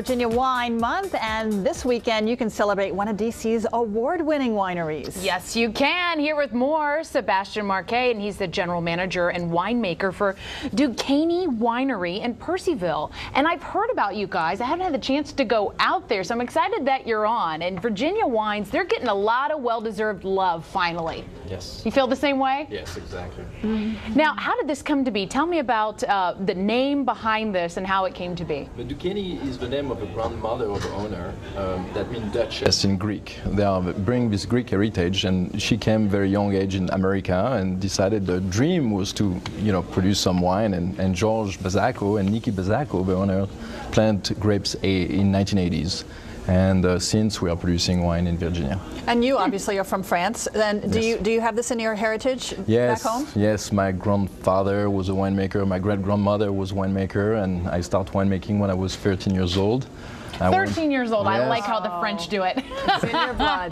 Virginia Wine Month, and this weekend you can celebrate one of DC's award-winning wineries. Yes, you can. Here with more, Sebastien Marquet, and he's the general manager and winemaker for Doukenie Winery in Percyville. And I've heard about you guys. I haven't had the chance to go out there, so I'm excited that you're on. And Virginia wines, they're getting a lot of well-deserved love finally. Yes. You feel the same way? Yes, exactly. Now, how did this come to be? Tell me about the name behind this and how it came to be. But Doukenie is the name of the grandmother of the owner. That means Dutch. Yes, in Greek. They are bring this Greek heritage, and she came very young age in America and decided the dream was to, produce some wine. And George Bazzacco and Nikki Bazzacco, the owner, planted grapes in 1980s. And since we are producing wine in Virginia. And you obviously are from France. And Yes. do you have this in your heritage back home? Yes, my grandfather was a winemaker, my great-grandmother was a winemaker, and I started winemaking when I was 13 years old. 13 years old. Yes. I like how the French do it. It's in your blood.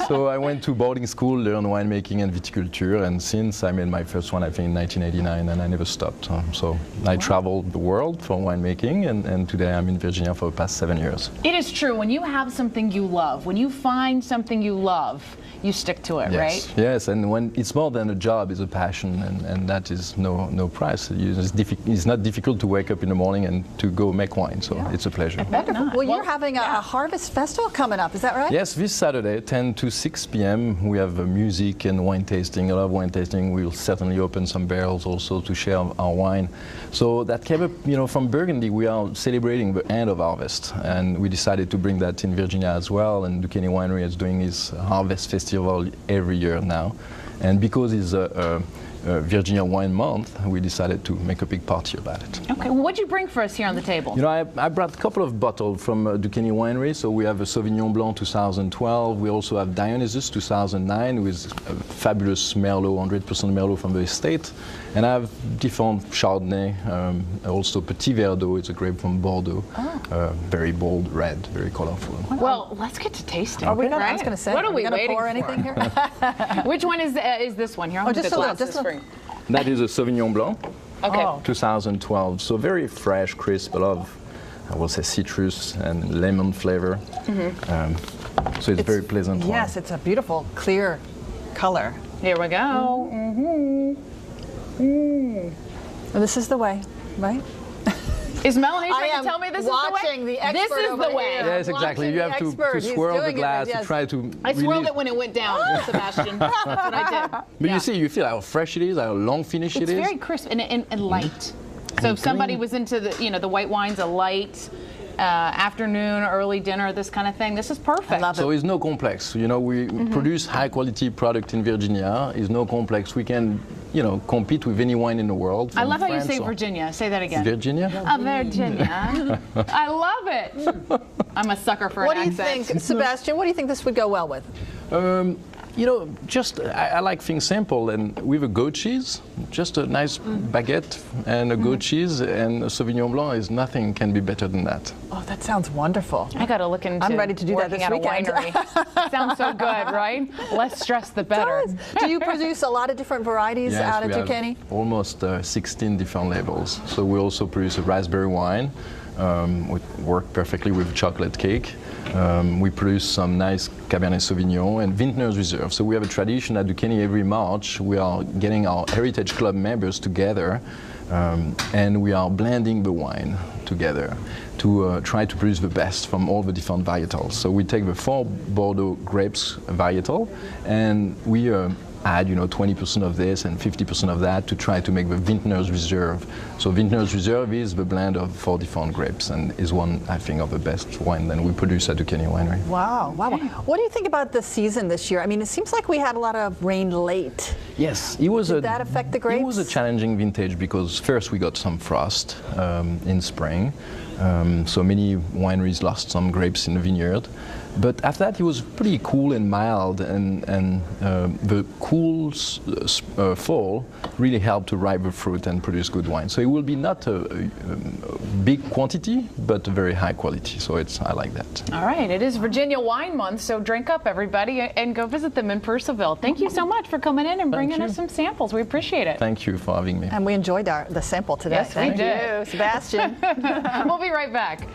So I went to boarding school, learned winemaking and viticulture, and since I made my first one, I think in 1989, and I never stopped. So I traveled the world for winemaking, and today I'm in Virginia for the past 7 years. It is true. When you have something you love, when you find something you love, you stick to it, Yes. right? Yes, and when it's more than a job, it's a passion, and that is no price. It's not difficult to wake up in the morning and to go make wine, so it's a pleasure. Wonderful. Well, you're having a harvest festival coming up, is that right? Yes, this Saturday, 10 to 6 p.m., we have music and wine tasting, a lot of wine tasting. We'll certainly open some barrels also to share our wine. So that came up, from Burgundy, we are celebrating the end of harvest, and we decided to bring that in Virginia as well, and Doukenie Winery is doing its harvest festival every year now. And because it's a Virginia Wine Month, we decided to make a big party about it. Okay, well, what'd you bring for us here on the table? I brought a couple of bottles from Doukenie Winery. So we have a Sauvignon Blanc 2012. We also have Dionysus 2009 with a fabulous Merlot, 100% Merlot from the estate. And I have different Chardonnay, also Petit Verdot, it's a grape from Bordeaux. Very bold red, very colorful. Well, let's get to tasting. Are we gonna, right? I was going to say, what are we going to waiting pour for? anything here? Which one is this one? Here, I'll just the a little, glasses just a for you. That is a Sauvignon Blanc. Okay. 2012. So very fresh, crisp, a lot of, I will say, citrus and lemon flavor. So it's very pleasant wine. Yes, it's a beautiful, clear color. Here we go. Well, this is the way, right? Is Melanie I trying am to tell me this watching is the way? the expert This is over the way. here. Yes, exactly. Watching You the have to expert. He's swirl the doing it, glass yes. to try to I swirled release. it when it went down, Sebastian. That's what I did. But you feel how fresh it is, how long finish it It's is. very crisp and light. So if somebody was into the white wines, a light afternoon, early dinner, this kind of thing, this is perfect. I love it. So it's no complex. We produce high quality product in Virginia. It's no complex. We can, compete with any wine in the world. I love how you France say or Virginia. Say that again. Virginia? Virginia. I love it. I'm a sucker for What an do you accent. think, Sebastian? What do you think this would go well with? I like things simple, and with a goat cheese, just a nice baguette and a goat cheese and a Sauvignon Blanc is nothing can be better than that. Oh, that sounds wonderful. I got to look into I'm ready to do that working this at a weekend. winery. Sounds so good, right? Less stress, the better. Do you produce a lot of different varieties out of we have Doukenie? almost 16 different labels. So we also produce a raspberry wine, which work perfectly with chocolate cake. We produce some nice Cabernet Sauvignon and Vintner's Reserve. So we have a tradition at Doukenie every March. We are getting our Heritage Club members together and we are blending the wine together to try to produce the best from all the different varietals. So we take the 4 Bordeaux grapes varietal and we add 20% of this and 50% of that to try to make the Vintner's Reserve. So Vintner's Reserve is the blend of 4 different grapes and is one, I think, of the best wine that we produce at Doukenie Winery. Wow, wow. What do you think about the season this year? I mean, it seems like we had a lot of rain late. Yes, it was Did that affect the grapes? It was a challenging vintage because first we got some frost in spring. So many wineries lost some grapes in the vineyard. But after that, it was pretty cool and mild, and the cool fall really helped to ripe the fruit and produce good wine. So it will be not a big quantity, but very high quality. So I like that. All right, it is Virginia Wine Month, so drink up, everybody, and go visit them in Percyville. Thank you so much for coming in and bringing us some samples. We appreciate it. Thank you for having me. And we enjoyed the sample today. Yes, we Thank did. you, Sebastian. We'll be right back.